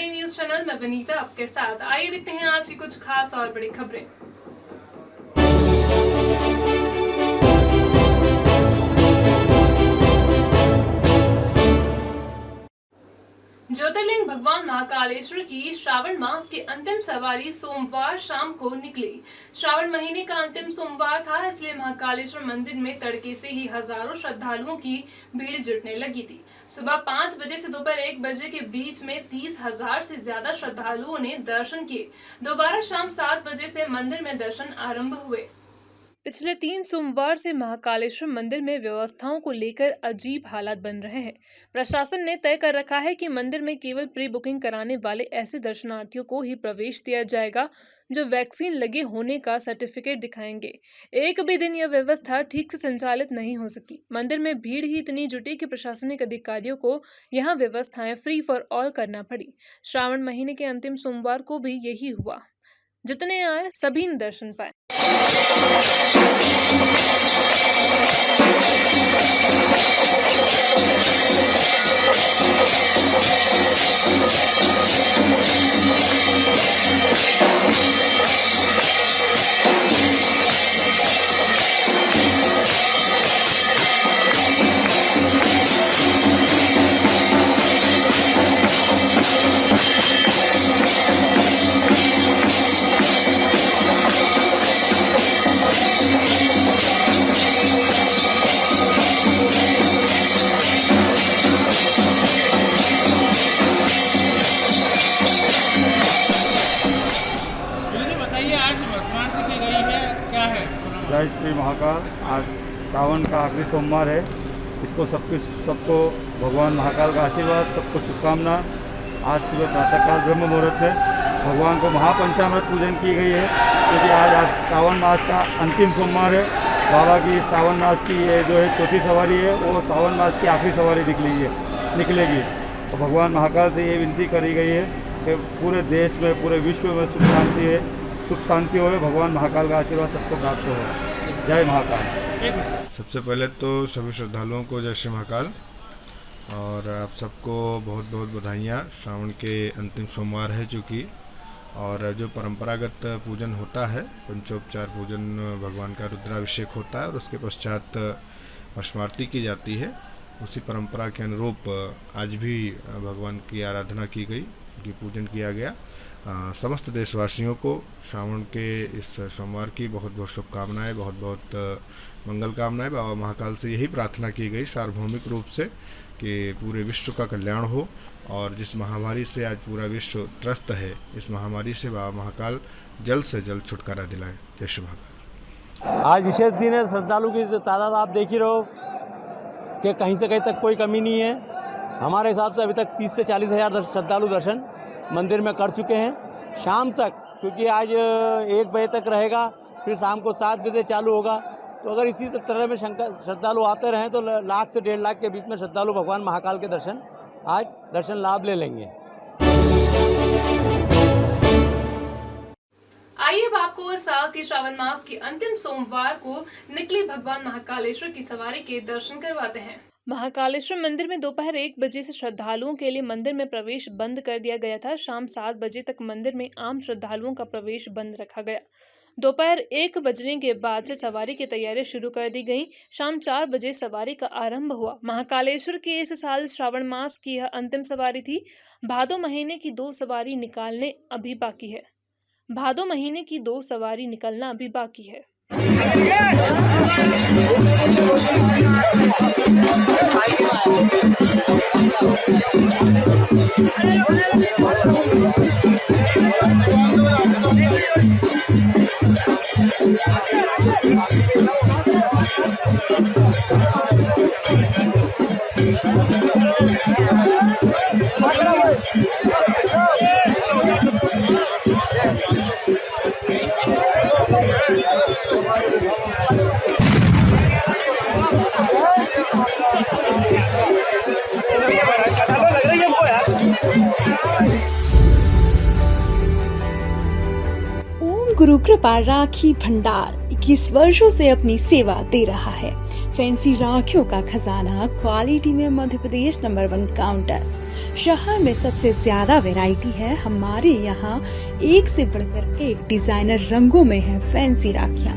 Day news channel में विनीता आपके साथ। आइए देखते हैं आज की कुछ खास और बड़ी खबरें। ज्योतिर्लिंग भगवान महाकालेश्वर की श्रावण मास की अंतिम सवारी सोमवार शाम को निकली। श्रावण महीने का अंतिम सोमवार था, इसलिए महाकालेश्वर मंदिर में तड़के से ही हजारों श्रद्धालुओं की भीड़ जुटने लगी थी। सुबह 5 बजे से दोपहर 1 बजे के बीच में 30,000 से ज्यादा श्रद्धालुओं ने दर्शन किए। दोबारा शाम 7 बजे से मंदिर में दर्शन आरंभ हुए। पिछले 3 सोमवार से महाकालेश्वर मंदिर में व्यवस्थाओं को लेकर अजीब हालात बन रहे हैं। प्रशासन ने तय कर रखा है कि मंदिर में केवल प्री बुकिंग कराने वाले ऐसे दर्शनार्थियों को ही प्रवेश दिया जाएगा जो वैक्सीन लगे होने का सर्टिफिकेट दिखाएंगे। एक भी दिन यह व्यवस्था ठीक से संचालित नहीं हो सकी। मंदिर में भीड़ ही इतनी जुटी कि प्रशासनिक अधिकारियों को यहां व्यवस्थाएं फ्री फॉर ऑल करना पड़ी। श्रावण महीने के अंतिम सोमवार को भी यही हुआ। जितने आए सभी ने दर्शन पाए। जय श्री महाकाल। आज सावन का आखिरी सोमवार है। इसको सबको भगवान महाकाल का आशीर्वाद, सबको शुभकामना। आज सुबह प्रातःकाल ब्रह्म मुहूर्त में भगवान को महापंचामृत पूजन की गई है, क्योंकि आज सावन मास का अंतिम सोमवार है। बाबा की सावन मास की ये जो है चौथी सवारी है, वो सावन मास की आखिरी सवारी निकलेगी। तो भगवान महाकाल से ये विनती करी गई है कि पूरे देश में, पूरे विश्व में सुख शांति हो। भगवान महाकाल का आशीर्वाद सबको प्राप्त हो। जय महाकाल। सबसे पहले तो सभी श्रद्धालुओं को जय श्री महाकाल, और आप सबको बहुत बहुत बधाइयाँ। श्रावण के अंतिम सोमवार है चूँकि, और जो परंपरागत पूजन होता है, पंचोपचार पूजन, भगवान का रुद्राभिषेक होता है और उसके पश्चात भस्मारती की जाती है। उसी परंपरा के अनुरूप आज भी भगवान की आराधना की गई, उनकी पूजन किया गया। समस्त देशवासियों को श्रावण के इस सोमवार की बहुत बहुत शुभकामनाएं, बहुत बहुत मंगल कामनाएं। बाबा महाकाल से यही प्रार्थना की गई सार्वभौमिक रूप से कि पूरे विश्व का कल्याण हो, और जिस महामारी से आज पूरा विश्व त्रस्त है, इस महामारी से बाबा महाकाल जल्द से जल्द छुटकारा दिलाएं। जय श्री महाकाल। आज विशेष दिन है। श्रद्धालु की तादाद आप देख ही रहो कि कहीं से कहीं तक कोई कमी नहीं है। हमारे हिसाब से अभी तक 30 से 40 हज़ार श्रद्धालु दर्शन मंदिर में कर चुके हैं। शाम तक, क्योंकि आज 1 बजे तक रहेगा, फिर शाम को 7 बजे चालू होगा। तो अगर इसी तरह में श्रद्धालु आते रहें तो लाख से 1.5 लाख के बीच में श्रद्धालु भगवान महाकाल के दर्शन लाभ ले लेंगे। आइए अब आपको इस साल के श्रावण मास की अंतिम सोमवार को निकली भगवान महाकालेश्वर की सवारी के दर्शन करवाते हैं। महाकालेश्वर मंदिर में दोपहर 1 बजे से श्रद्धालुओं के लिए मंदिर में प्रवेश बंद कर दिया गया था। शाम 7 बजे तक मंदिर में आम श्रद्धालुओं का प्रवेश बंद रखा गया। दोपहर 1 बजने के बाद से सवारी की तैयारी शुरू कर दी गई। शाम 4 बजे सवारी का आरंभ हुआ। महाकालेश्वर की इस साल श्रावण मास की यह अंतिम सवारी थी। भादो महीने की 2 सवारी निकालने अभी बाकी है। भादो महीने की 2 सवारी निकलना अभी बाकी है। ओम गुरु कृपा राखी भंडार 21 वर्षों से अपनी सेवा दे रहा है। फैंसी राखियों का खजाना, क्वालिटी में मध्य प्रदेश नंबर 1 काउंटर, शहर में सबसे ज्यादा वैरायटी है हमारे यहाँ। एक से बढ़कर एक डिजाइनर रंगों में है फैंसी राखियाँ।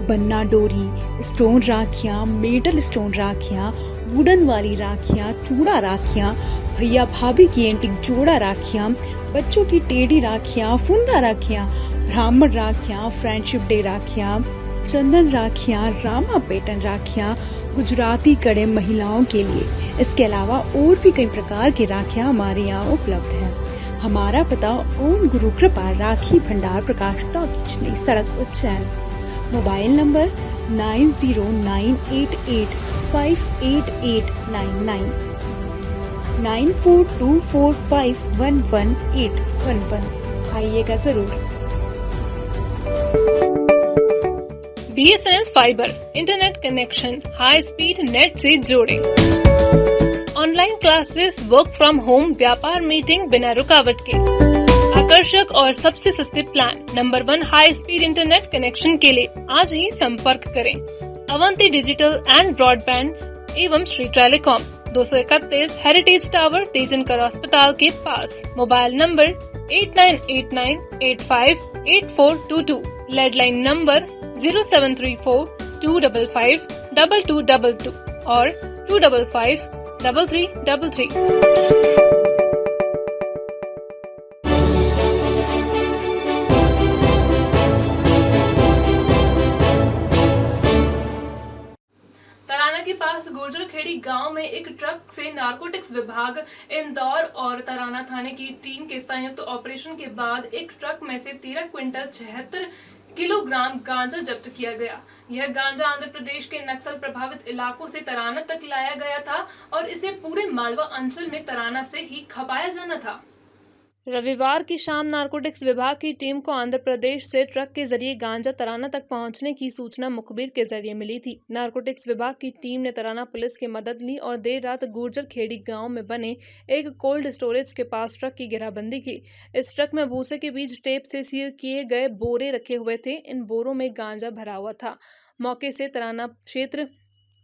बन्ना डोरी, स्टोन राखियाँ, मेटल स्टोन राखियाँ, वुडन वाली राखियाँ, चूड़ा राखियाँ, भैया भाभी की एंटिक जोड़ा राखियाँ, बच्चों की टेढ़ी राखियाँ, फुंदा राखियाँ, ब्राह्मण राखियाँ, फ्रेंडशिप डे राखियाँ, चंदन राखियाँ, रामा पैटर्न राखियाँ, गुजराती कड़े महिलाओं के लिए। इसके अलावा और भी कई प्रकार की राखियाँ हमारे यहाँ उपलब्ध हैं। हमारा पता ओम गुरु कृपा राखी भंडार, प्रकाश टॉक, किचनी सड़क, उज्जैन। Mobile number 9098858899 9424511811। आइएगा जरूर। BSNL fibre internet connection high speed net से जोड़ें। Online classes, work from home, व्यापार मीटिंग बिना रुकावट के। आकर्षक और सबसे सस्ते plan, number 1 high speed internet connection के लिए आज ही संपर्क करें। अवंती डिजिटल एंड ब्रॉडबैंड एवं Shri telecom, 231 heritage tower, Tejankar अस्पताल के पास। मोबाइल नंबर 8989858422, लैंडलाइन नंबर 0734-255-2222 और 255-3333। तराना के पास गुर्जरखेड़ी गांव में एक ट्रक से नारकोटिक्स विभाग, इंदौर और तराना थाने की टीम के संयुक्त ऑपरेशन के बाद एक ट्रक में से 13 क्विंटल 76 किलोग्राम गांजा जब्त किया गया। यह गांजा आंध्र प्रदेश के नक्सल प्रभावित इलाकों से तराना तक लाया गया था और इसे पूरे मालवा अंचल में तराना से ही खपाया जाना था। रविवार की शाम नारकोटिक्स विभाग की टीम को आंध्र प्रदेश से ट्रक के जरिए गांजा तराना तक पहुंचने की सूचना मुखबिर के जरिए मिली थी। नारकोटिक्स विभाग की टीम ने तराना पुलिस की मदद ली और देर रात गुर्जरखेड़ी गांव में बने एक कोल्ड स्टोरेज के पास ट्रक की घेराबंदी की। इस ट्रक में भूसे के बीच टेप से सील किए गए बोरे रखे हुए थे। इन बोरों में गांजा भरा हुआ था। मौके से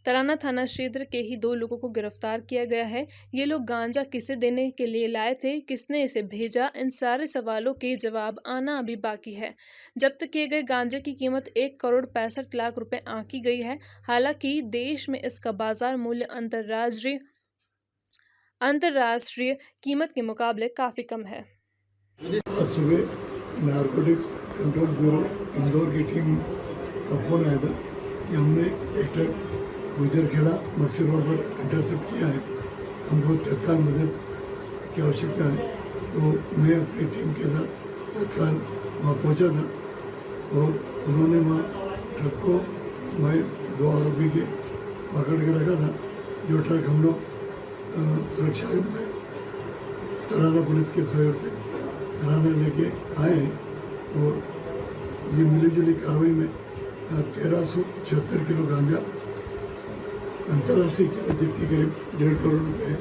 तराना थाना क्षेत्र के ही 2 लोगों को गिरफ्तार किया गया है। ये लोग गांजा किसे देने के लिए लाए थे, किसने इसे भेजा, इन सारे सवालों के जवाब आना अभी बाकी है। जब्त किए गए गांजे की कीमत 1,65,00,000 रुपए आंकी गई है। हालांकि देश में इसका बाजार मूल्य अंतर्राष्ट्रीय कीमत के मुकाबले काफी कम है। आज सुबह नारकोटिक्स कंट्रोल ब्यूरो इंदौर की टीम का फोन आया था कि हमने एक ट्रक गुजरखेड़ा मक्सी रोड पर इंटरसेप्ट किया है, हमको तत्काल मदद की आवश्यकता है। तो मैं अपनी टीम के साथ तत्काल वहाँ पहुँचा था और उन्होंने वहाँ ट्रक को मैं 2 आरोपी के पकड़ के रखा था। जो ट्रक हम लोग सुरक्षा में तराना पुलिस के सहयोग से तराना लेके आए हैं और ये मिलीजुली कार्रवाई में 1376 किलो गांजा अंतर्राष्ट्रीय कीमत जिसकी करीब 1.5 करोड़ रुपये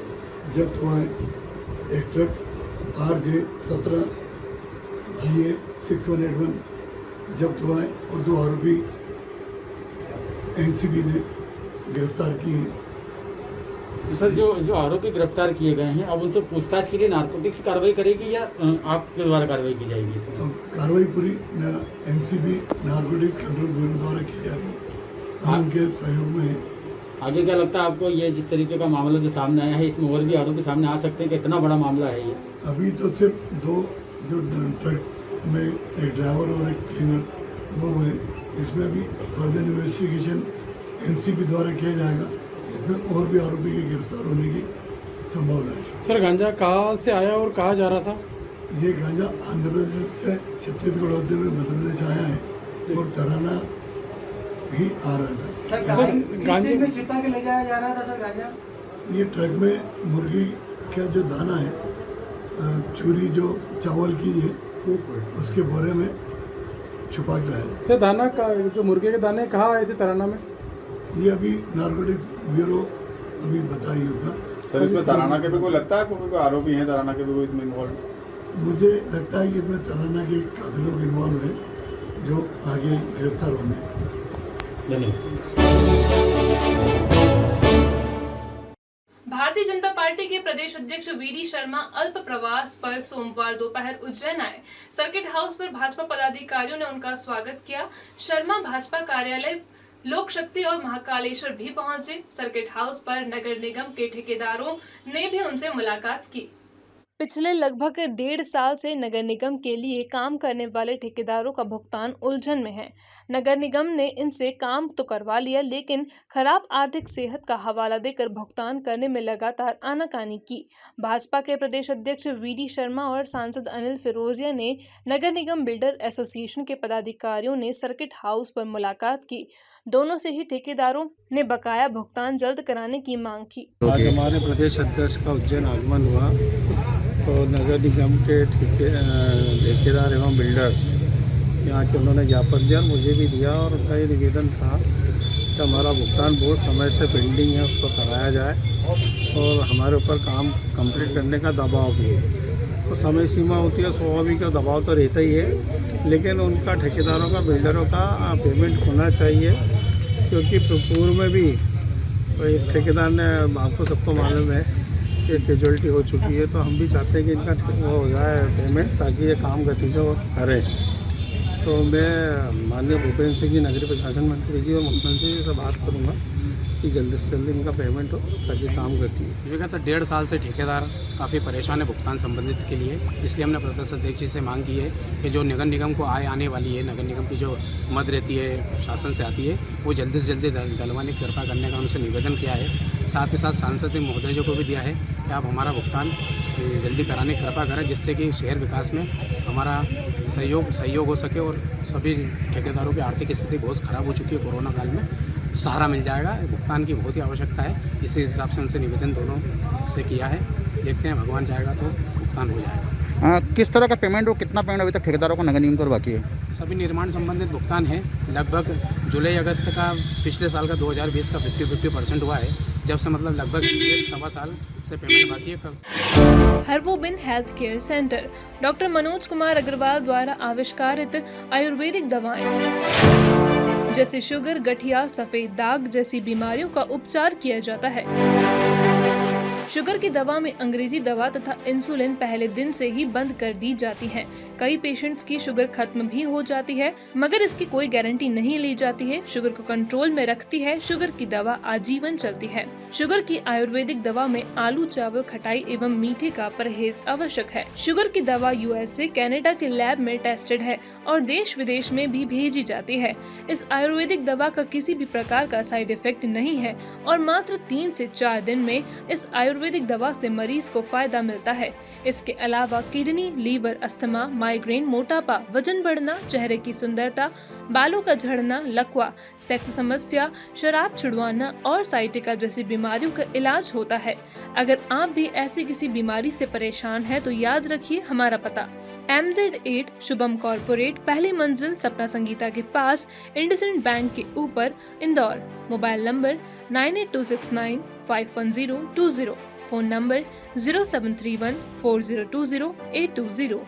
जब्त हुआ है। एक ट्रक RJ17GA6181 जब्त हुआ है और 2 आरोपी एनसीबी ने गिरफ्तार किए हैं। सर, जो आरोपी गिरफ्तार किए गए हैं, अब उनसे पूछताछ के लिए नारकोटिक्स कार्रवाई करेगी या आपके द्वारा कार्रवाई की जाएगी? कार्रवाई पूरी एनसीबी नारकोटिक्स कंट्रोल ब्यूरो द्वारा की जा रही है, हम उनके सहयोग में हैं। आगे क्या लगता है आपको, ये जिस तरीके का मामला जो सामने आया है, इसमें और भी आरोपी सामने आ सकते हैं कि इतना बड़ा मामला है ये? अभी तो सिर्फ 2 जो ट्रक में एक ड्राइवर और एक क्लीनर वो है, इसमें अभी फर्दर इन्वेस्टिगेशन एनसीबी द्वारा किया जाएगा। इसमें और भी आरोपी के गिरफ्तार होने की संभावना है। सर, गांजा कहाँ से आया और कहाँ जा रहा था? ये गांजा आंध्र प्रदेश से छत्तीसगढ़ होते हुए मध्य प्रदेश आया है और तराना भी आ रहा था। गांजे में छिपा के ले जाया जा रहा था सर गांजा? ये ट्रक में मुर्गी का जो दाना है, चूरी जो चावल की है, उसके बोरे में छुपा के लाया। सर, दाना का जो मुर्गे के दाने कहाँ आए थे तराना में? ये अभी नारकोटिक्स ब्यूरो अभी बताइए उसका। सर, इसमें तराना के भी कोई लगता है, कोई आरोपी हैं तराना के भी कोई इसमें इन्वॉल्व? मुझे लगता है कि इसमें तराना के काफी लोग इन्वॉल्व हैं जो आगे गिरफ्तार होंगे। भारतीय भारतीय जनता पार्टी के प्रदेश अध्यक्ष वीडी शर्मा अल्प प्रवास पर सोमवार दोपहर उज्जैन आए। सर्किट हाउस पर भाजपा पदाधिकारियों ने उनका स्वागत किया। शर्मा भाजपा कार्यालय, लोक शक्ति और महाकालेश्वर भी पहुंचे। सर्किट हाउस पर नगर निगम के ठेकेदारों ने भी उनसे मुलाकात की। पिछले लगभग 1.5 साल से नगर निगम के लिए काम करने वाले ठेकेदारों का भुगतान उलझन में है। नगर निगम ने इनसे काम तो करवा लिया, लेकिन खराब आर्थिक सेहत का हवाला देकर भुगतान करने में लगातार आनाकानी की। भाजपा के प्रदेश अध्यक्ष वीडी शर्मा और सांसद अनिल फिरोजिया ने नगर निगम बिल्डर एसोसिएशन के पदाधिकारियों ने सर्किट हाउस पर मुलाकात की। दोनों से ही ठेकेदारों ने बकाया भुगतान जल्द कराने की मांग की। आज हमारे प्रदेश अध्यक्ष का उज्जैन आगमन हुआ तो नगर निगम के ठेकेदार एवं बिल्डर्स यहाँ के उन्होंने ज्ञापन दिया, मुझे भी दिया और उनका ये निवेदन था कि हमारा भुगतान बहुत समय से पेंडिंग है, उसको कराया जाए और हमारे ऊपर काम कंप्लीट करने का दबाव भी है। तो समय सीमा होती है, स्वाभाविक दबाव तो रहता ही है, लेकिन उनका ठेकेदारों का, बिल्डरों का पेमेंट होना चाहिए, क्योंकि पूर्व में भी एक ठेकेदार ने, आपको सबको मालूम है कि कैजुअलिटी हो चुकी है, तो हम भी चाहते हैं कि इनका वो हो जाए पेमेंट, ताकि ये काम गति से वो करें। तो मैं माननीय भूपेंद्र सिंह जी, नगरीय प्रशासन मंत्री जी और मुख्यमंत्री जी से बात करूँगा कि जल्दी से जल्दी इनका पेमेंट हो ताकि काम गति हो। विगत 1.5 साल से ठेकेदार काफ़ी परेशान है भुगतान संबंधित के लिए, इसलिए हमने प्रदेश अध्यक्ष जी से मांग की है कि जो नगर निगम को आय आने वाली है, नगर निगम की जो मद रहती है शासन से आती है, वो जल्दी से जल्दी डलवाने की कृपा करने का उनसे निवेदन किया है। साथ ही साथ सांसद महोदय जी को भी दिया है कि आप हमारा भुगतान जल्दी कराने की कृपा करें, जिससे कि शहर विकास में हमारा सहयोग हो सके और सभी ठेकेदारों की आर्थिक स्थिति बहुत ख़राब हो चुकी है कोरोना काल में, सहारा मिल जाएगा। भुगतान की बहुत ही आवश्यकता है, इसी हिसाब से उनसे निवेदन दोनों से किया है। देखते हैं, भगवान चाहेगा तो भुगतान हो जाएगा। किस तरह का पेमेंट और कितना पेमेंट अभी तक ठेकेदारों को नगर निगम को बाकी है? सभी निर्माण संबंधित भुगतान है। लगभग जुलाई अगस्त का पिछले साल का 2020 का 50% हुआ है, जब से मतलब लगभग 1.25 साल से पेमेंट बाकी है। हर्बोबिन health care centre, doctor Manoj Kumar Agrawal द्वारा आविष्कारित आयुर्वेदिक दवाएं जैसे शुगर, गठिया, सफेद दाग जैसी बीमारियों का उपचार किया जाता है। शुगर की दवा में अंग्रेजी दवा तथा इंसुलिन पहले दिन से ही बंद कर दी जाती है। कई पेशेंट्स की शुगर खत्म भी हो जाती है, मगर इसकी कोई गारंटी नहीं ली जाती है। शुगर को कंट्रोल में रखती है शुगर की दवा, आजीवन चलती है। शुगर की आयुर्वेदिक दवा में आलू, चावल, खटाई एवं मीठे का परहेज आवश्यक है। शुगर की दवा यूएसए, कनाडा के लैब में टेस्टेड है और देश विदेश में भी भेजी जाती है। इस आयुर्वेदिक दवा का किसी भी प्रकार का साइड इफेक्ट नहीं है और मात्र 3 से 4 दिन में इस आयुर्वेदिक दवा से मरीज को फायदा मिलता है। इसके अलावा किडनी, लीवर, अस्थमा, माइग्रेन, मोटापा, वजन बढ़ना, चेहरे की सुंदरता, बालों का झड़ना, लकवा, सेक्स समस्या, शराब छुड़वाना और साइटिका जैसी बीमारियों का इलाज होता है। अगर आप भी ऐसी किसी बीमारी से परेशान हैं तो याद रखिए हमारा पता, MZ8 शुभम कॉर्पोरेट, पहली मंजिल, सपना संगीता के पास, इंडसइंड बैंक के ऊपर, Indore. Mobile number 9826951020, phone number 07314020 820।